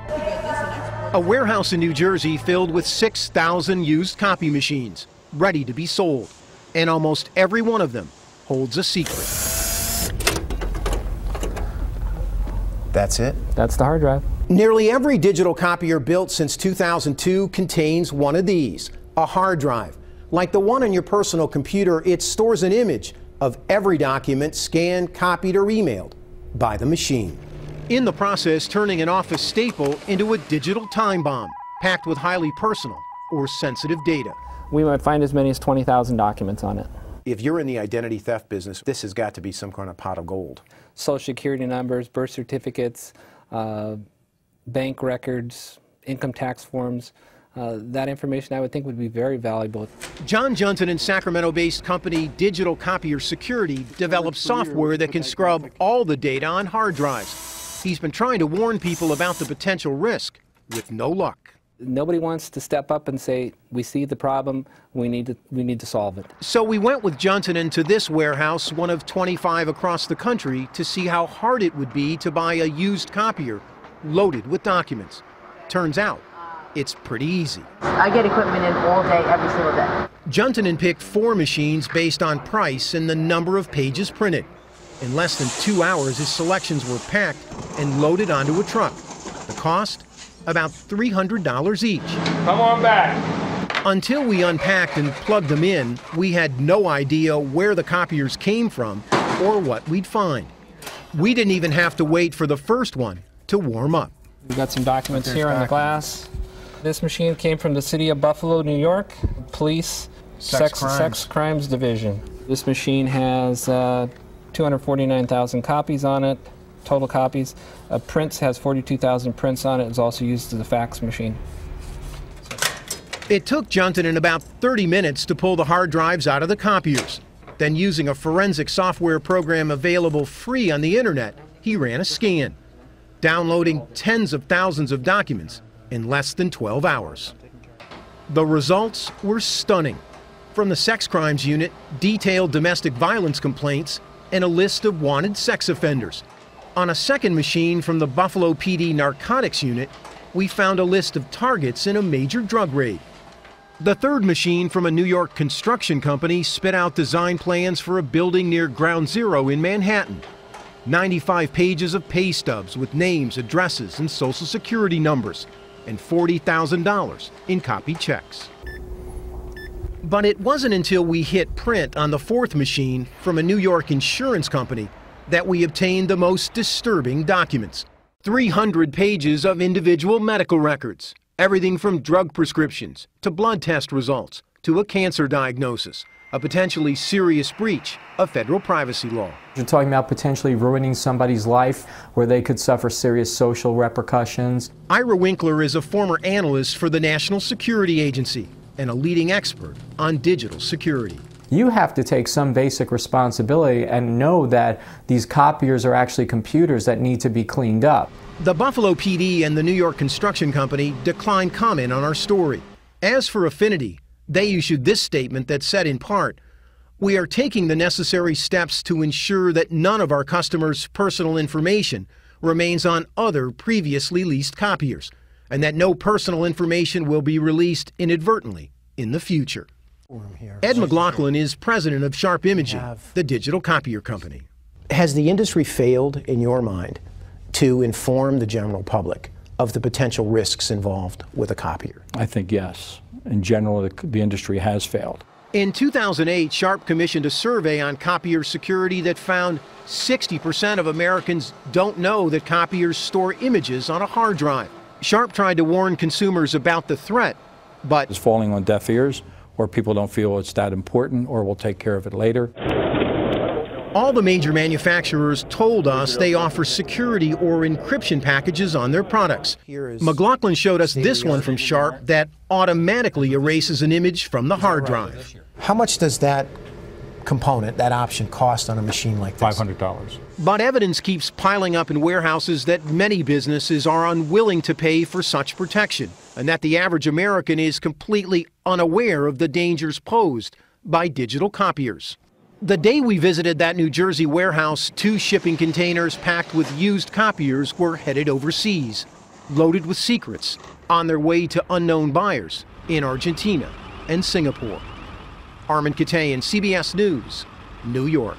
A warehouse in New Jersey filled with 6,000 used copy machines, ready to be sold. And almost every one of them holds a secret. That's it? That's the hard drive. Nearly every digital copier built since 2002 contains one of these, a hard drive. Like the one on your personal computer, it stores an image of every document scanned, copied, or emailed by the machine. In the process, turning an office staple into a digital time bomb, packed with highly personal or sensitive data. We might find as many as 20,000 documents on it. If you're in the identity theft business, this has got to be some kind of pot of gold. Social security numbers, birth certificates, bank records, income tax forms. That information I would think would be very valuable. John Junton and Sacramento-based company Digital Copier Security develops software that can scrub all the data on hard drives. He's been trying to warn people about the potential risk, with no luck. Nobody wants to step up and say, we see the problem, we need to solve it. So we went with Junton into this warehouse, one of 25 across the country, to see how hard it would be to buy a used copier loaded with documents. Turns out, it's pretty easy. I get equipment in all day, every single day. Junton picked 4 machines based on price and the number of pages printed. In less than 2 hours, his selections were packed and loaded onto a truck. The cost? About $300 each. Come on back. Until we unpacked and plugged them in, we had no idea where the copiers came from or what we'd find. We didn't even have to wait for the first one to warm up. We've got some documents here on the glass. This machine came from the city of Buffalo, New York, Police Sex Crimes Division. This machine has 249,000 copies on it, total copies. Prints has 42,000 prints on it. It's also used as a fax machine. It took Junton about 30 minutes to pull the hard drives out of the copiers. Then, using a forensic software program available free on the internet, he ran a scan, downloading tens of thousands of documents in less than 12 hours. The results were stunning. From the sex crimes unit, detailed domestic violence complaints, and a list of wanted sex offenders. On a second machine from the Buffalo PD narcotics unit, we found a list of targets in a major drug raid. The third machine from a New York construction company spit out design plans for a building near Ground Zero in Manhattan. 95 pages of pay stubs with names, addresses, and social security numbers, and $40,000 in copied checks. But it wasn't until we hit print on the fourth machine from a New York insurance company that we obtained the most disturbing documents. 300 pages of individual medical records, everything from drug prescriptions to blood test results to a cancer diagnosis, a potentially serious breach of federal privacy law. You're talking about potentially ruining somebody's life where they could suffer serious social repercussions. Ira Winkler is a former analyst for the National Security Agency and a leading expert on digital security. You have to take some basic responsibility and know that these copiers are actually computers that need to be cleaned up. The Buffalo PD and the New York Construction Company declined comment on our story. As for Affinity, they issued this statement that said in part, "We are taking the necessary steps to ensure that none of our customers' personal information remains on other previously leased copiers, and that no personal information will be released inadvertently in the future." Ed McLaughlin is president of Sharp Imaging, the digital copier company. Has the industry failed, in your mind, to inform the general public of the potential risks involved with a copier? I think yes. In general, the industry has failed. In 2008, Sharp commissioned a survey on copier security that found 60% of Americans don't know that copiers store images on a hard drive. Sharp tried to warn consumers about the threat, but it's falling on deaf ears, or people don't feel it's that important, or we'll take care of it later. All the major manufacturers told us they offer security or encryption packages on their products. McLaughlin showed us this one from Sharp that automatically erases an image from the hard drive. How much does that component, that option, cost on a machine like this? $500. But evidence keeps piling up in warehouses that many businesses are unwilling to pay for such protection, and that the average American is completely unaware of the dangers posed by digital copiers. The day we visited that New Jersey warehouse, 2 shipping containers packed with used copiers were headed overseas. loaded with secrets on their way to unknown buyers in Argentina and Singapore. Armin Katayan, CBS News, New York.